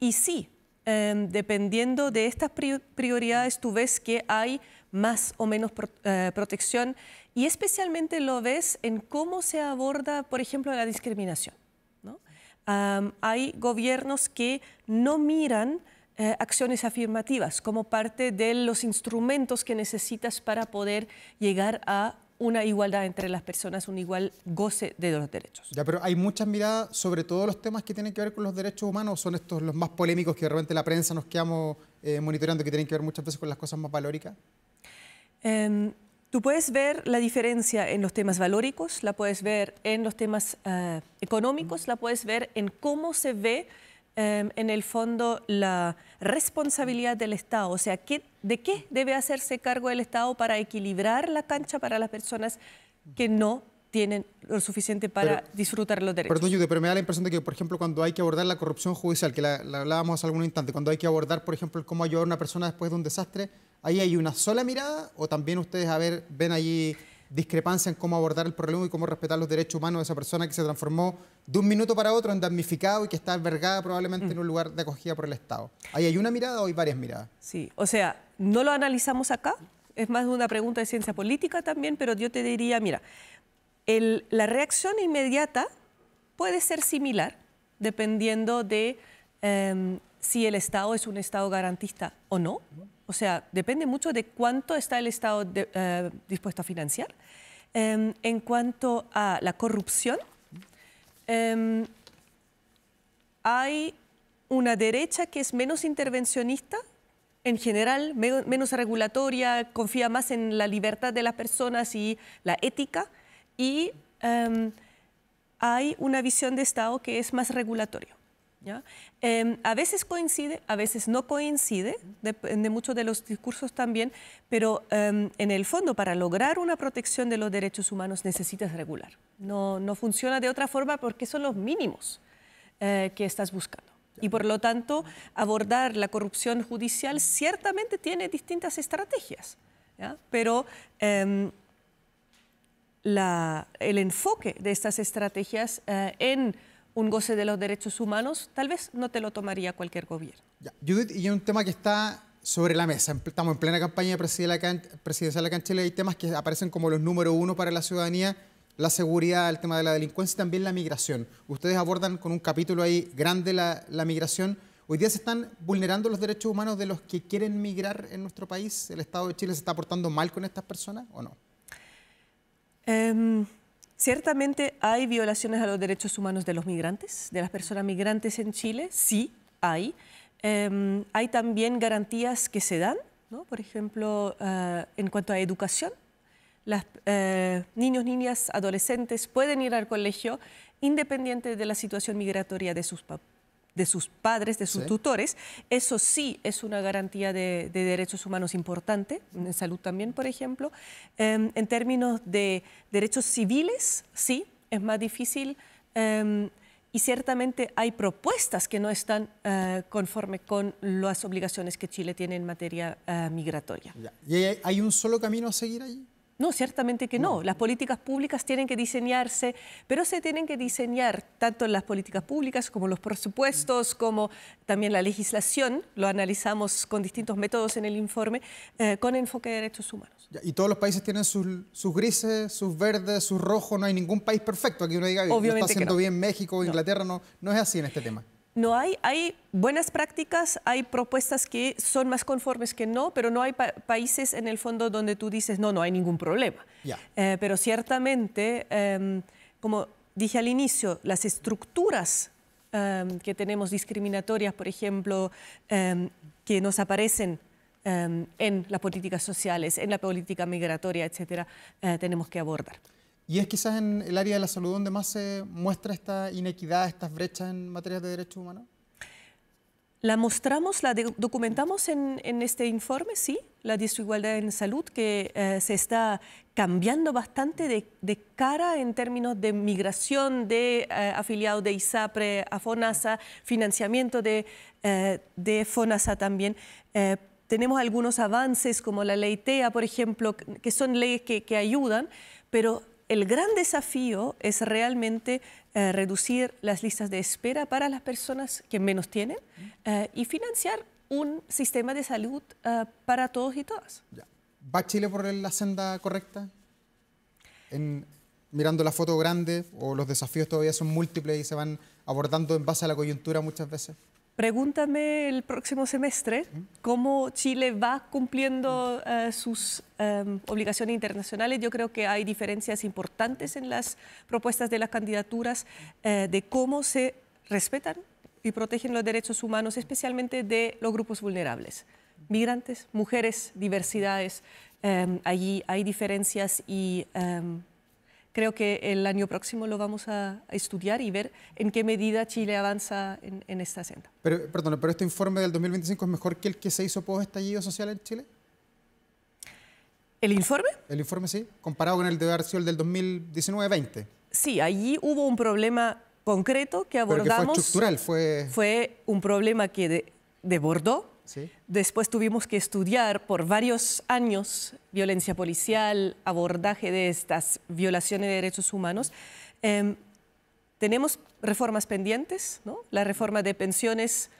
Speaker 1: y sí, dependiendo de estas prioridades, tú ves que hay más o menos protección y especialmente lo ves en cómo se aborda, por ejemplo, la discriminación, ¿no? Hay gobiernos que no miran acciones afirmativas como parte de los instrumentos que necesitas para poder llegar a una igualdad entre las personas, un igual goce de los derechos.
Speaker 2: Ya, pero hay muchas miradas sobre todos los temas que tienen que ver con los derechos humanos, ¿o son estos los más polémicos que de repente la prensa nos quedamos monitoreando, que tienen que ver muchas veces con las cosas más valóricas?
Speaker 1: Tú puedes ver la diferencia en los temas valóricos, la puedes ver en los temas económicos, la puedes ver en cómo se ve en el fondo la responsabilidad del Estado, o sea, de qué debe hacerse cargo el Estado para equilibrar la cancha para las personas que no tienen lo suficiente para disfrutar los derechos.
Speaker 2: Perdón, Judy, pero me da la impresión de que, por ejemplo, cuando hay que abordar la corrupción judicial, que la hablábamos hace algún instante, cuando hay que abordar, por ejemplo, cómo ayudar a una persona después de un desastre, ¿ahí hay una sola mirada o también ustedes ven allí discrepancia en cómo abordar el problema y cómo respetar los derechos humanos de esa persona que se transformó de un minuto para otro en damnificado y que está albergada probablemente en un lugar de acogida por el Estado? ¿Ahí hay una mirada o hay varias miradas?
Speaker 1: Sí, o sea, no lo analizamos acá, es más una pregunta de ciencia política también, pero yo te diría, mira, la reacción inmediata puede ser similar dependiendo de si el Estado es un Estado garantista o no. O sea, depende mucho de cuánto está el Estado dispuesto a financiar. En cuanto a la corrupción, hay una derecha que es menos intervencionista, en general, menos regulatoria, confía más en la libertad de las personas y la ética, y hay una visión de Estado que es más regulatorio. ¿Ya? A veces coincide, a veces no coincide, depende mucho de los discursos también, pero en el fondo para lograr una protección de los derechos humanos necesitas regular. No funciona de otra forma porque son los mínimos que estás buscando. Y por lo tanto, abordar la corrupción judicial ciertamente tiene distintas estrategias, ¿ya? Pero el enfoque de estas estrategias en un goce de los derechos humanos, tal vez no te lo tomaría cualquier gobierno. Ya.
Speaker 2: Judith, y un tema que está sobre la mesa. Estamos en plena campaña presidencial acá en Chile. Hay temas que aparecen como los número uno para la ciudadanía: la seguridad, el tema de la delincuencia y también la migración. Ustedes abordan con un capítulo ahí grande la migración. ¿Hoy día se están vulnerando los derechos humanos de los que quieren migrar en nuestro país? ¿El Estado de Chile se está portando mal con estas personas o no?
Speaker 1: Ciertamente hay violaciones a los derechos humanos de los migrantes, de las personas migrantes en Chile, sí hay. Hay también garantías que se dan, ¿no? Por ejemplo, en cuanto a educación, niños, niñas, adolescentes pueden ir al colegio independiente de la situación migratoria de sus padres, de sus tutores. Eso sí es una garantía de derechos humanos importante, en salud también, por ejemplo. En términos de derechos civiles, sí, es más difícil y ciertamente hay propuestas que no están conforme con las obligaciones que Chile tiene en materia migratoria.
Speaker 2: Ya. ¿Y hay un solo camino a seguir ahí?
Speaker 1: No, ciertamente que no. Las políticas públicas tienen que diseñarse, pero se tienen que diseñar tanto en las políticas públicas como los presupuestos, como también la legislación, lo analizamos con distintos métodos en el informe, con enfoque de derechos humanos.
Speaker 2: Y todos los países tienen sus grises, sus verdes, sus rojos, no hay ningún país perfecto. Aquí uno diga, lo está haciendo bien México, Inglaterra, no es así en este tema.
Speaker 1: No hay buenas prácticas, hay propuestas que son más conformes que no, pero no hay países en el fondo donde tú dices, no hay ningún problema. Pero ciertamente, como dije al inicio, las estructuras que tenemos discriminatorias, por ejemplo, que nos aparecen en las políticas sociales, en la política migratoria, etcétera, tenemos que abordar.
Speaker 2: ¿Y es quizás en el área de la salud donde más se muestra esta inequidad, estas brechas en materia de derechos humanos?
Speaker 1: La mostramos, la documentamos en este informe, sí, la desigualdad en salud, que se está cambiando bastante de cara en términos de migración de afiliados de ISAPRE a FONASA, financiamiento de FONASA también. Tenemos algunos avances como la ley TEA, por ejemplo, que son leyes que ayudan, pero el gran desafío es realmente reducir las listas de espera para las personas que menos tienen y financiar un sistema de salud para todos y todas.
Speaker 2: ¿Va Chile por la senda correcta? Mirando la foto grande, o los desafíos todavía son múltiples y se van abordando en base a la coyuntura muchas veces.
Speaker 1: Pregúntame el próximo semestre cómo Chile va cumpliendo sus obligaciones internacionales. Yo creo que hay diferencias importantes en las propuestas de las candidaturas de cómo se respetan y protegen los derechos humanos, especialmente de los grupos vulnerables. Migrantes, mujeres, diversidades, allí hay diferencias y creo que el año próximo lo vamos a estudiar y ver en qué medida Chile avanza en esta senda.
Speaker 2: Pero este informe del 2025 es mejor que el que se hizo post-estallido social en Chile.
Speaker 1: ¿El informe?
Speaker 2: El informe sí, comparado con el de haber sido el del 2019-20.
Speaker 1: Sí, allí hubo un problema concreto que abordamos.
Speaker 2: Pero que fue estructural,
Speaker 1: fue un problema que desbordó.
Speaker 2: Sí.
Speaker 1: Después tuvimos que estudiar por varios años violencia policial, abordaje de estas violaciones de derechos humanos. Tenemos reformas pendientes, ¿no? La reforma de pensiones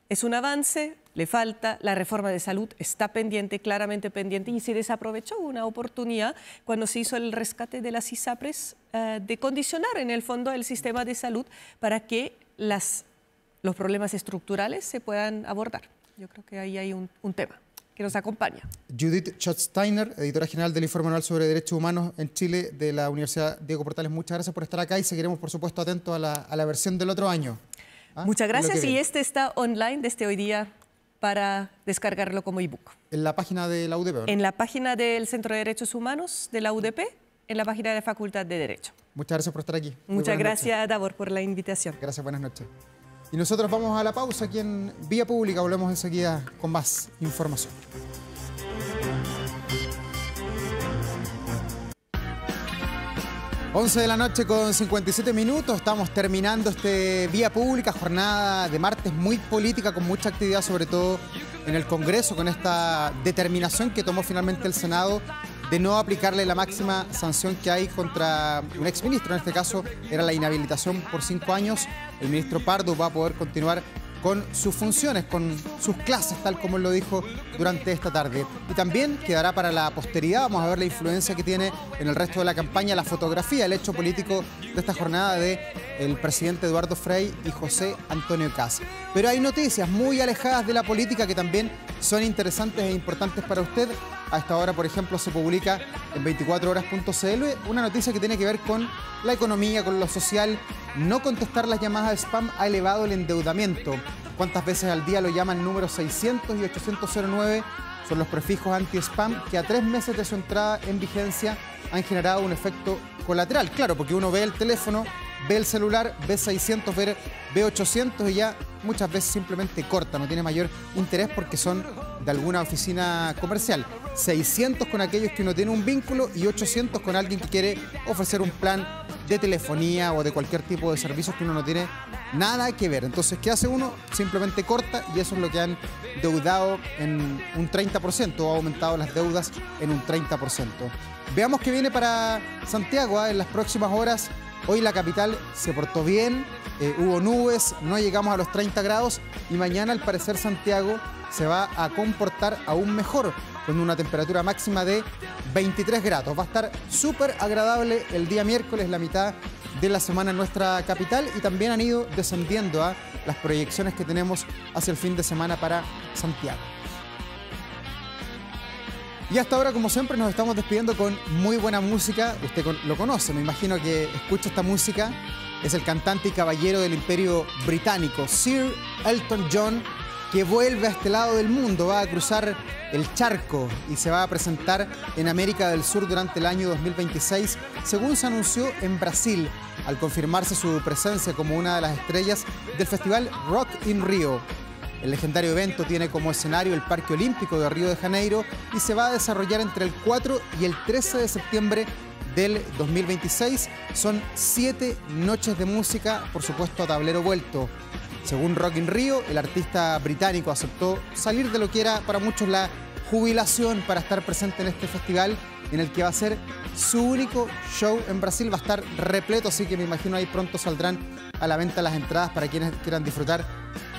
Speaker 1: es un avance, le falta. La reforma de salud está pendiente, claramente pendiente, y se desaprovechó una oportunidad cuando se hizo el rescate de las ISAPRES de condicionar en el fondo el sistema de salud para que los problemas estructurales se puedan abordar. Yo creo que ahí hay un tema que nos acompaña.
Speaker 2: Judith Schatzsteiner, editora general del Informe Anual sobre Derechos Humanos en Chile de la Universidad Diego Portales, muchas gracias por estar acá y seguiremos, por supuesto, atentos a la versión del otro año.
Speaker 1: Muchas gracias, y este está online desde hoy día para descargarlo como ebook.
Speaker 2: ¿En la página de la UDP? ¿No?
Speaker 1: En la página del Centro de Derechos Humanos de la UDP, en la página de la Facultad de Derecho.
Speaker 2: Muchas gracias por estar aquí.
Speaker 1: Muchas gracias, Davor, por la invitación.
Speaker 2: Gracias, buenas noches. Y nosotros vamos a la pausa aquí en Vía Pública. Volvemos enseguida con más información. Once de la noche con 57 minutos. Estamos terminando este Vía Pública, jornada de martes muy política, con mucha actividad, sobre todo en el Congreso, con esta determinación que tomó finalmente el Senado de no aplicarle la máxima sanción que hay contra un exministro. En este caso era la inhabilitación por 5 años. El ministro Pardo va a poder continuar con sus funciones, con sus clases, tal como él lo dijo durante esta tarde. Y también quedará para la posteridad. Vamos a ver la influencia que tiene en el resto de la campaña, la fotografía, el hecho político de esta jornada de el presidente Eduardo Frei y José Antonio Kast. Pero hay noticias muy alejadas de la política que también son interesantes e importantes para usted. A esta hora, por ejemplo, se publica en 24horas.cl una noticia que tiene que ver con la economía, con lo social. No contestar las llamadas de spam ha elevado el endeudamiento. ¿Cuántas veces al día lo llaman? Números 600 y 809 son los prefijos anti-spam que a 3 meses de su entrada en vigencia han generado un efecto colateral. Claro, porque uno ve el teléfono, ve el celular, ve 600, ve 800 y ya muchas veces simplemente corta, no tiene mayor interés porque son de alguna oficina comercial. 600 con aquellos que uno tiene un vínculo y 800 con alguien que quiere ofrecer un plan de telefonía o de cualquier tipo de servicios que uno no tiene nada que ver. Entonces, ¿qué hace uno? Simplemente corta, y eso es lo que han deudado en un 30%, o ha aumentado las deudas en un 30%. Veamos qué viene para Santiago en las próximas horas. Hoy la capital se portó bien, hubo nubes, no llegamos a los 30 grados y mañana al parecer Santiago se va a comportar aún mejor con una temperatura máxima de 23 grados. Va a estar súper agradable el día miércoles, la mitad de la semana en nuestra capital, y también han ido descendiendo a las proyecciones que tenemos hacia el fin de semana para Santiago. Y hasta ahora, como siempre, nos estamos despidiendo con muy buena música. Usted lo conoce, me imagino que escucha esta música. Es el cantante y caballero del Imperio Británico, Sir Elton John, que vuelve a este lado del mundo, va a cruzar el charco y se va a presentar en América del Sur durante el año 2026, según se anunció en Brasil, al confirmarse su presencia como una de las estrellas del festival Rock in Rio. El legendario evento tiene como escenario el Parque Olímpico de Río de Janeiro y se va a desarrollar entre el 4 y el 13 de septiembre del 2026. Son 7 noches de música, por supuesto a tablero vuelto. Según Rock in Rio, el artista británico aceptó salir de lo que era para muchos la jubilación para estar presente en este festival, en el que va a ser su único show en Brasil. Va a estar repleto, así que me imagino ahí pronto saldrán a la venta las entradas para quienes quieran disfrutar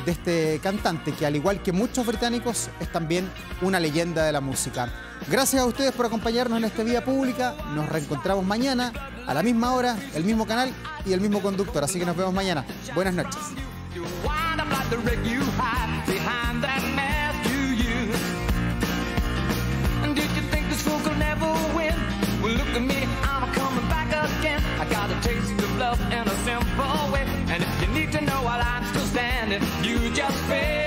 Speaker 2: de este cantante, que al igual que muchos británicos es también una leyenda de la música. Gracias a ustedes por acompañarnos en este Vía Pública. Nos reencontramos mañana a la misma hora, el mismo canal y el mismo conductor, así que nos vemos mañana. Buenas noches.
Speaker 5: You wind up like the wreck you hide behind that mask you use. And did you think this fool could never win? Well, look at me, I'm coming back again. I got a taste of love in a simple way. And if you need to know while I'm still standing, you just fail.